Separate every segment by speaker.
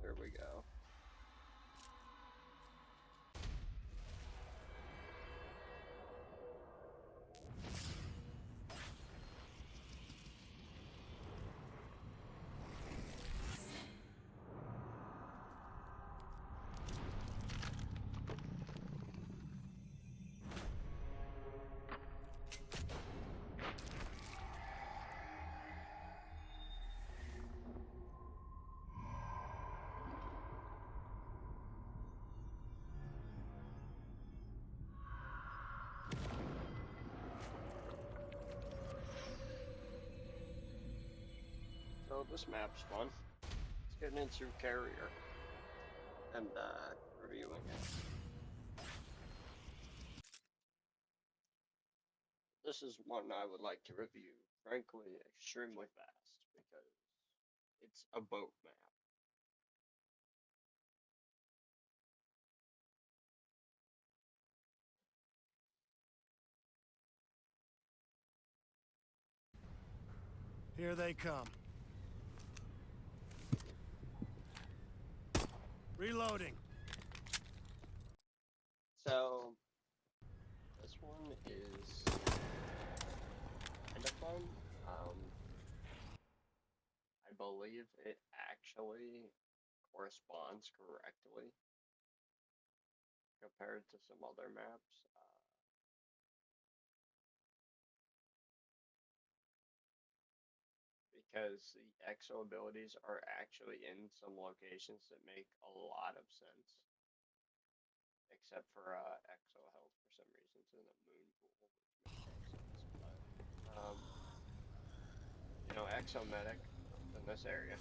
Speaker 1: There we go. So this map's fun. Let's get into Carrier and reviewing it. This is one I would like to review, frankly, extremely fast because it's a boat map.
Speaker 2: Here they come. Reloading.
Speaker 1: So this one is kind of fun. I believe it actually corresponds correctly compared to some other maps. Because the exo abilities are actually in some locations that make a lot of sense. Except for exo health for some reason it's in the moon pool, which makes no sense. But you know, exo medic in this area.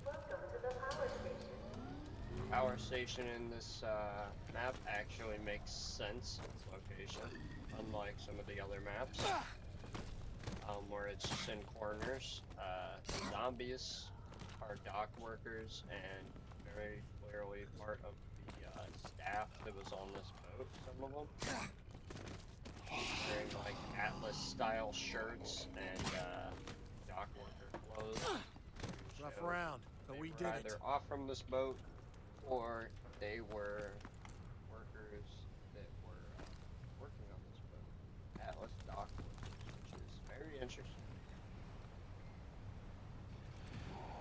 Speaker 3: Welcome to the power station.
Speaker 1: Power station in this map actually makes sense, its location, unlike some of the other maps, where it's just in corners. Zombies are dock workers and very clearly part of the staff that was on this boat, some of them. Wearing like Atlas-style shirts and dock worker clothes.
Speaker 2: Rough round, but we did
Speaker 1: either
Speaker 2: it.
Speaker 1: off from this boat, or they were workers that were working on this boat. Atlas dock workers, which is very interesting.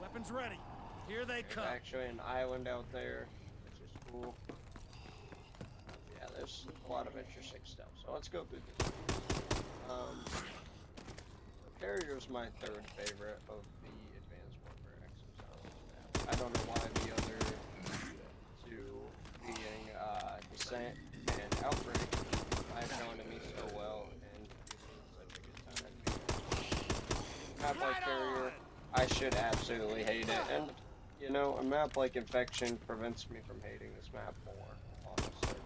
Speaker 2: Weapons ready. Here they
Speaker 1: There's
Speaker 2: come.
Speaker 1: actually an island out there, which is cool. Yeah, there's a lot of interesting stuff. So let's go through this. Carrier's my third favorite of the Advanced Warfare exosomes. I don't know why the other two, being Descent and Outbreak, I've known to me so well and gives me such a good time. A map like Carrier, I should absolutely hate it, and you know, a map like Infection prevents me from hating this map more, honestly.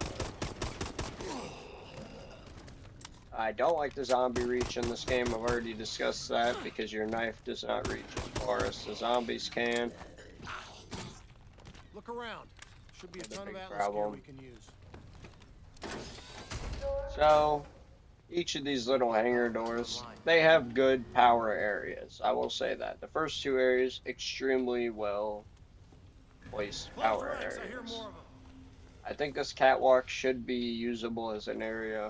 Speaker 1: I don't like the zombie reach in this game. I've already discussed that because your knife does not reach as far as the zombies can.
Speaker 2: Look around. Should be a ton of Atlas
Speaker 1: problem.
Speaker 2: gear we can use.
Speaker 1: So, each of these little hangar doors, they have good power areas. I will say that. The first two areas, extremely well placed power areas.
Speaker 2: I hear more of them.
Speaker 1: I think this catwalk should be usable as an area.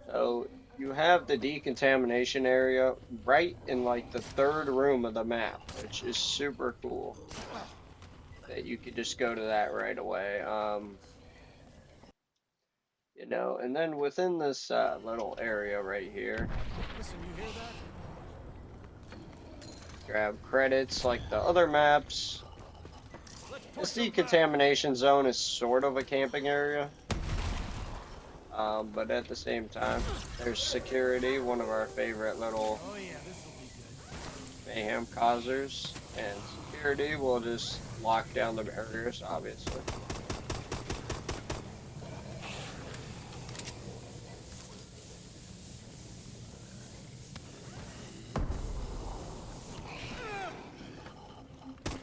Speaker 1: So you have the decontamination area right in like the third room of the map, which is super cool. That you could just go to that right away. You know, and then within this little area right here,
Speaker 2: Listen, you hear that?
Speaker 1: grab credits like the other maps. This decontamination zone is sort of a camping area. But at the same time, there's security, one of our favorite little mayhem causers, and security will just lock down the barriers, obviously.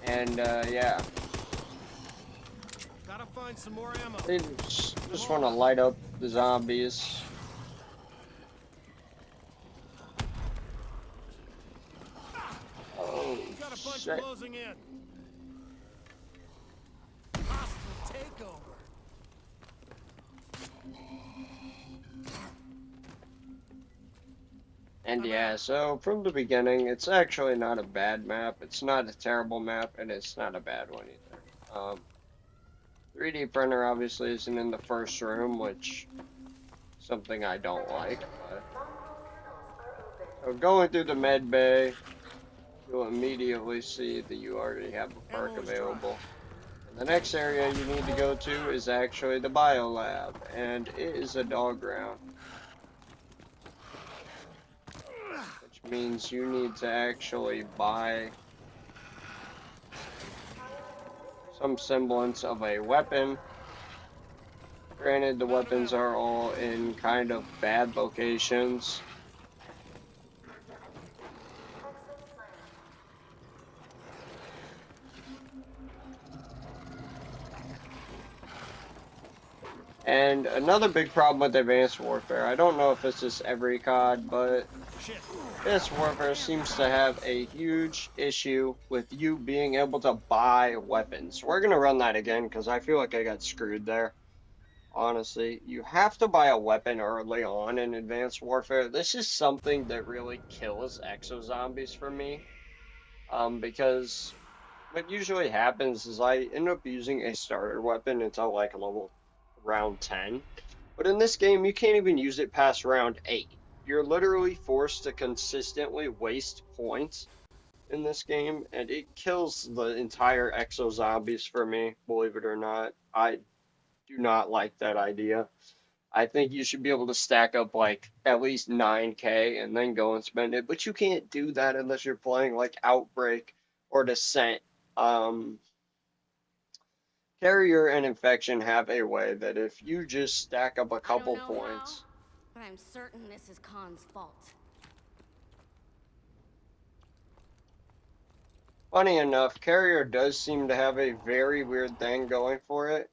Speaker 1: And yeah,
Speaker 2: Gotta find some more ammo.
Speaker 1: they just want to light up the zombies. Oh,
Speaker 2: Got a bunch
Speaker 1: shit.
Speaker 2: closing in. Hostile takeover.
Speaker 1: And yeah, so from the beginning, it's actually not a bad map. It's not a terrible map, and it's not a bad one either. 3D printer obviously isn't in the first room, which is something I don't like. But so going through the med bay, you'll immediately see that you already have a perk
Speaker 2: Ammo is dry.
Speaker 1: available. And the next area you need to go to is actually the biolab, and it is a dog round. Which means you need to actually buy some semblance of a weapon. Granted, the weapons are all in kind of bad locations. And another big problem with Advanced Warfare, I don't know if it's just every COD, but
Speaker 2: Shit.
Speaker 1: Advanced Warfare seems to have a huge issue with you being able to buy weapons. We're going to run that again because I feel like I got screwed there. Honestly, you have to buy a weapon early on in Advanced Warfare. This is something that really kills exo zombies for me. Because what usually happens is I end up using a starter weapon until like level round 10. But in this game, you can't even use it past round 8. You're literally forced to consistently waste points in this game, and it kills the entire exo zombies for me, believe it or not. I do not like that idea. I think you should be able to stack up like at least 9k and then go and spend it, but you can't do that unless you're playing like Outbreak or Descent. Carrier and Infection have a way that if you just stack up a couple points.
Speaker 4: But I'm certain this is Khan's fault.
Speaker 1: Funny enough, Carrier does seem to have a very weird thing going for it,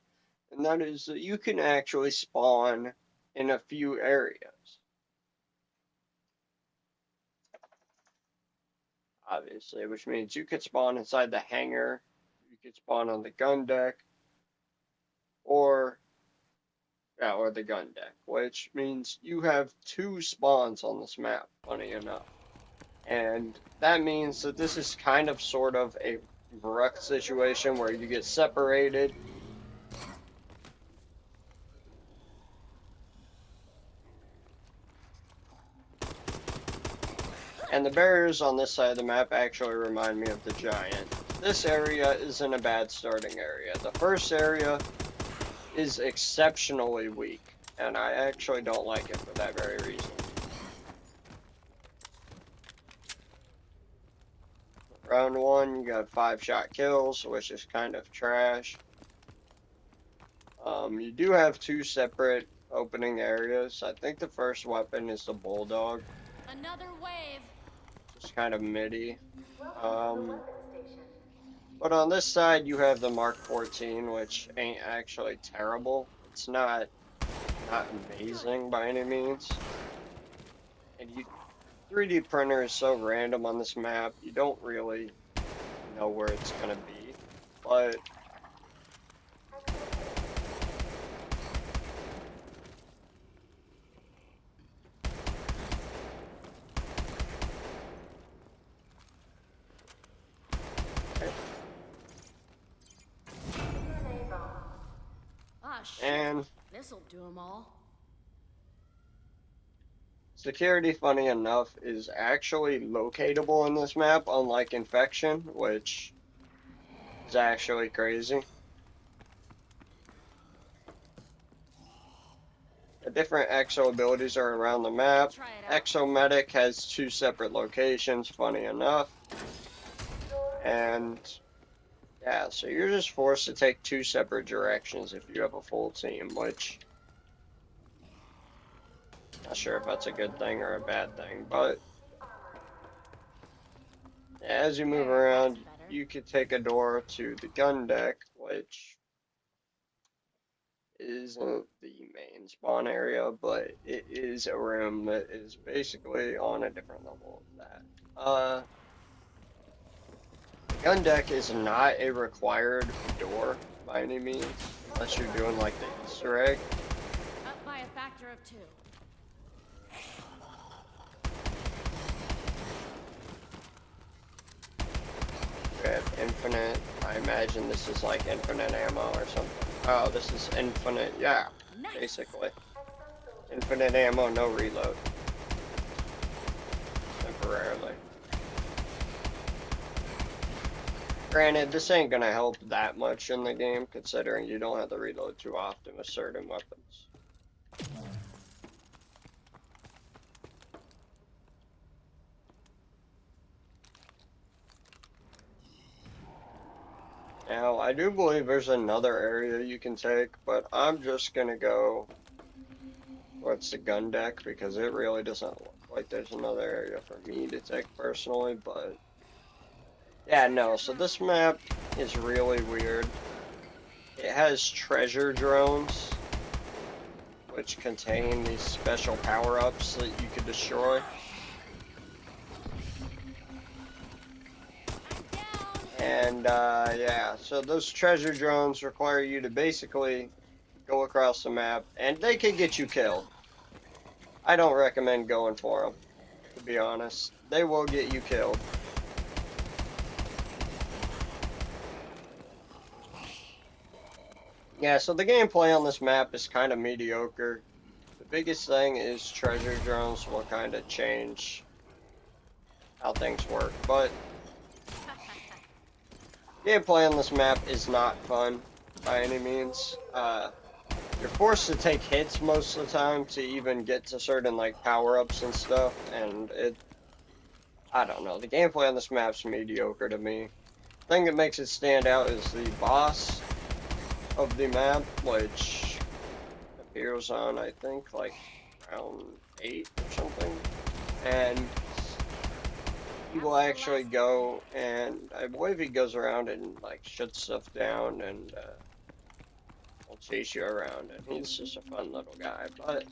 Speaker 1: and that is that you can actually spawn in a few areas. Obviously, which means you could spawn inside the hangar, you could spawn on the gun deck, or the gun deck, which means you have 2 spawns on this map, funny enough. And that means that this is kind of sort of a Ruck situation where you get separated. And the barriers on this side of the map actually remind me of the Giant. This area isn't a bad starting area. The first area is exceptionally weak, and I actually don't like it for that very reason. Round 1, you got 5-shot kills, which is kind of trash. You do have 2 separate opening areas. I think the first weapon is the Bulldog.
Speaker 4: Another wave.
Speaker 1: It's kind of midi.
Speaker 3: Welcome to the weapon station.
Speaker 1: But on this side, you have the Mark 14, which ain't actually terrible. It's not amazing by any means. And 3D printer is so random on this map, you don't really know where it's gonna be. But
Speaker 3: DNA bomb.
Speaker 4: Ah, shit.
Speaker 1: and
Speaker 4: This'll do them all.
Speaker 1: security, funny enough, is actually locatable in this map, unlike Infection, which is actually crazy. The different exo abilities are around the map.
Speaker 4: Try it out.
Speaker 1: Exo Medic has 2 separate locations, funny enough. And yeah, so you're just forced to take 2 separate directions if you have a full team, which not sure if that's a good thing or a bad thing, but as you move around,
Speaker 4: That's better.
Speaker 1: you could take a door to the gun deck, which isn't the main spawn area, but it is a room that is basically on a different level of that. The gun deck is not a required door by any means, unless you're doing like the Easter egg.
Speaker 4: Up by a factor of 2.
Speaker 1: We have infinite. I imagine this is like infinite ammo or something. Oh, this is infinite. Yeah,
Speaker 4: Nice.
Speaker 1: basically. Infinite ammo, no reload. Temporarily. Granted, this ain't gonna help that much in the game, considering you don't have to reload too often with certain weapons. Now, I do believe there's another area you can take, but I'm just gonna go towards the gun deck because it really doesn't look like there's another area for me to take personally, but yeah, no, so this map is really weird. It has treasure drones, which contain these special power-ups that you can destroy. And yeah, so those treasure drones require you to basically go across the map, and they can get you killed. I don't recommend going for them, to be honest. They will get you killed. Yeah, so the gameplay on this map is kind of mediocre. The biggest thing is treasure drones will kind of change how things work, but gameplay on this map is not fun by any means. You're forced to take hits most of the time to even get to certain like power-ups and stuff, and I don't know, the gameplay on this map's mediocre to me. The thing that makes it stand out is the boss of the map, which appears on, I think, like round 8 or something, and he will actually go, and I believe he goes around and like shuts stuff down and will chase you around, and he's just a fun little guy. But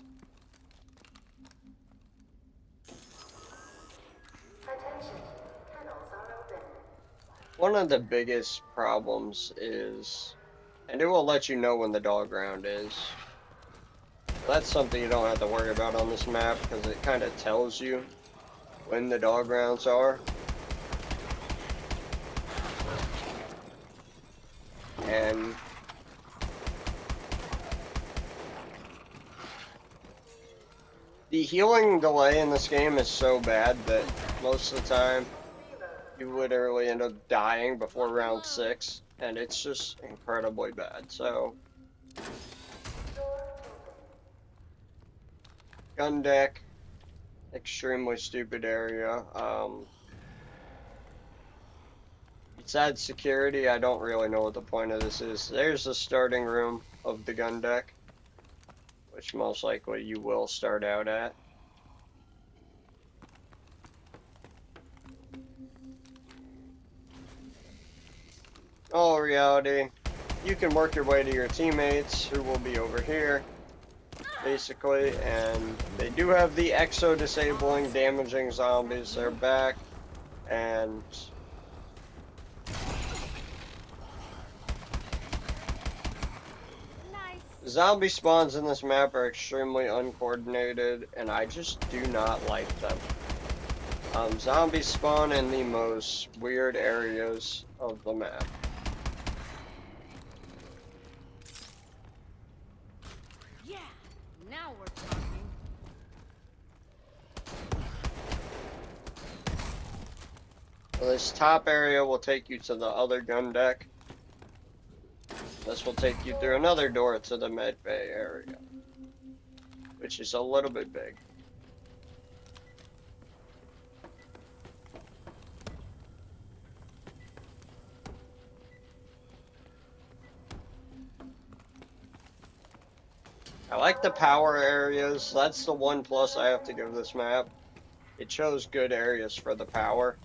Speaker 3: Attention, tunnels are open.
Speaker 1: one of the biggest problems is, and it will let you know when the dog round is. That's something you don't have to worry about on this map because it kind of tells you when the dog rounds are. And the healing delay in this game is so bad that most of the time you literally end up dying before round 6, and it's just incredibly bad. So gun deck, extremely stupid area. Besides security, I don't really know what the point of this is. There's the starting room of the gun deck, which most likely you will start out at. In all reality, you can work your way to your teammates who will be over here, basically, and they do have the exo disabling damaging zombies. They're back, and
Speaker 4: Nice.
Speaker 1: zombie spawns in this map are extremely uncoordinated, and I just do not like them. Zombies spawn in the most weird areas of the map.
Speaker 4: Yeah. Now we're talking.
Speaker 1: So this top area will take you to the other gun deck. This will take you through another door to the med bay area. which is a little bit big. I like the power areas. That's the one plus I have to give this map. It chose good areas for the power.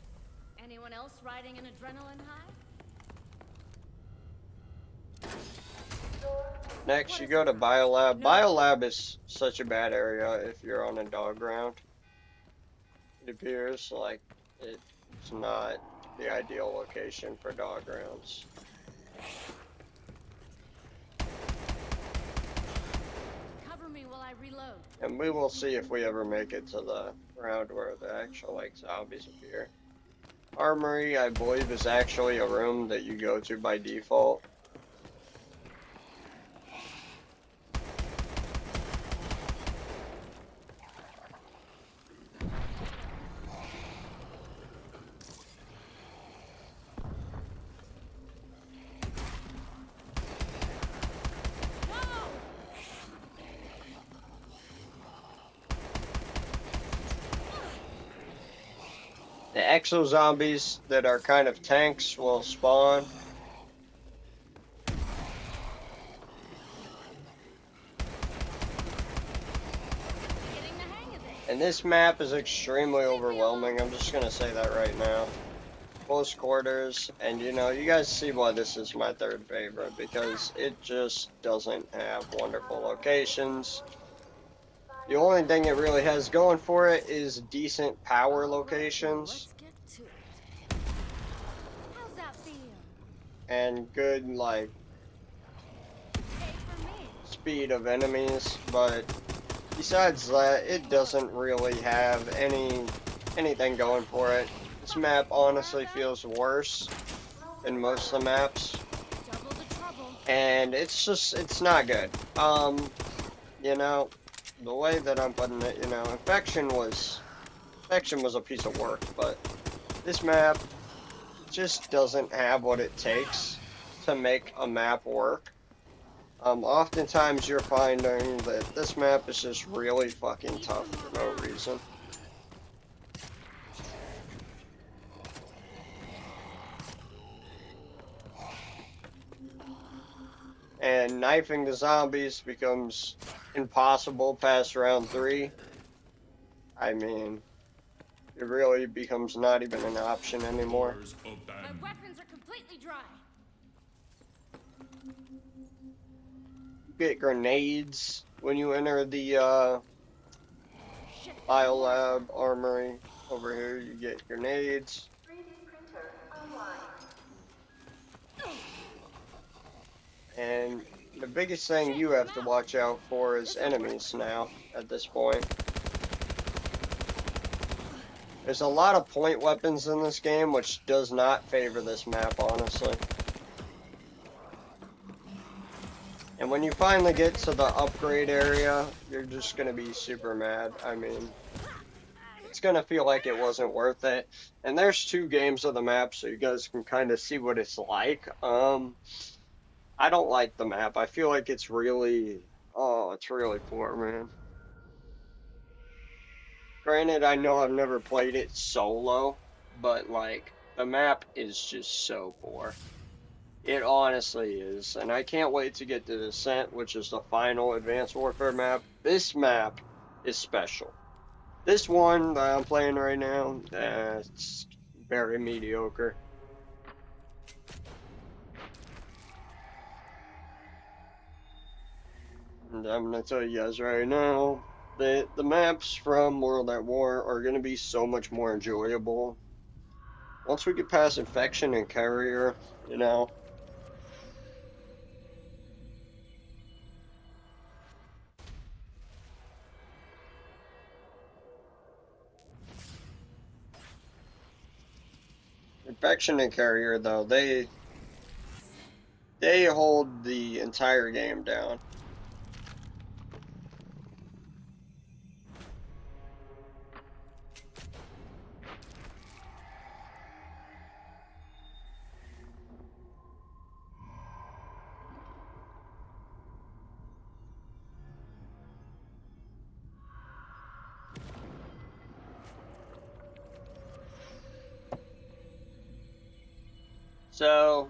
Speaker 4: Anyone else riding an adrenaline high?
Speaker 1: Next, you go to Biolab. Biolab is such a bad area if you're on a dog ground. It appears like it's not the ideal location for dog grounds.
Speaker 4: Cover me while I reload.
Speaker 1: And we will see if we ever make it to the round where the actual like zombies appear. Armory, I believe, is actually a room that you go to by default. The exo zombies that are kind of tanks will spawn.
Speaker 4: Getting the hang of this.
Speaker 1: And this map is extremely overwhelming. I'm just gonna say that right now. Close quarters, and you know, you guys see why this is my third favorite, because it just doesn't have wonderful locations. The only thing it really has going for it is decent power locations
Speaker 4: Let's get to it. How's that feel?
Speaker 1: and good like
Speaker 4: Hey, for me.
Speaker 1: speed of enemies, but besides that, it doesn't really have anything going for it. This map honestly feels worse than most of the maps,
Speaker 4: Double the trouble.
Speaker 1: and it's not good. You know, the way that I'm putting it, you know, Infection was a piece of work, but this map just doesn't have what it takes to make a map work. Oftentimes you're finding that this map is just really fucking tough for no reason. And knifing the zombies becomes impossible past round 3. I mean, it really becomes not even an option anymore.
Speaker 4: My weapons are completely dry.
Speaker 1: You get grenades when you enter the Biolab armory. Over here you get grenades.
Speaker 3: 3D printer online.
Speaker 1: And the biggest thing you have to watch out for is enemies now at this point. There's a lot of point weapons in this game, which does not favor this map, honestly. And when you finally get to the upgrade area, you're just going to be super mad. I mean, it's going to feel like it wasn't worth it. And there's 2 games of the map, so you guys can kind of see what it's like. I don't like the map. I feel like it's really poor, man. Granted, I know I've never played it solo, but like, the map is just so poor. It honestly is, and I can't wait to get to Descent, which is the final Advanced Warfare map. This map is special. This one that I'm playing right now, it's very mediocre. And I'm gonna tell you guys right now, the maps from World at War are gonna be so much more enjoyable. Once we get past Infection and Carrier, you know. Infection and Carrier, though, they hold the entire game down. So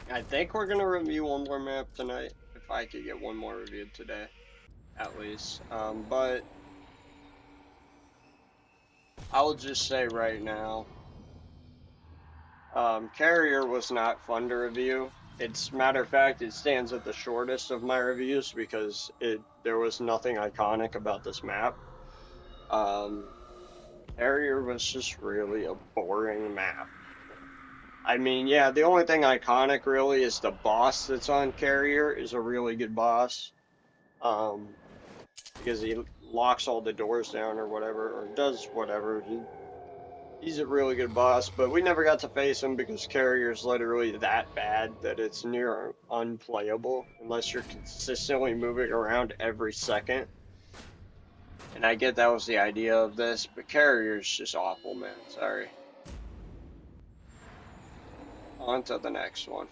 Speaker 1: I think we're gonna review one more map tonight, if I could get one more reviewed today, at least. But I'll just say right now, Carrier was not fun to review. It's matter of fact, it stands at the shortest of my reviews because there was nothing iconic about this map. Carrier was just really a boring map. I mean, yeah, the only thing iconic really is the boss that's on Carrier is a really good boss. Because he locks all the doors down or whatever, or does whatever. He's a really good boss, but we never got to face him because Carrier's literally that bad that it's near unplayable unless you're consistently moving around every second. And I get that was the idea of this, but Carrier's just awful, man. Sorry. On to the next one.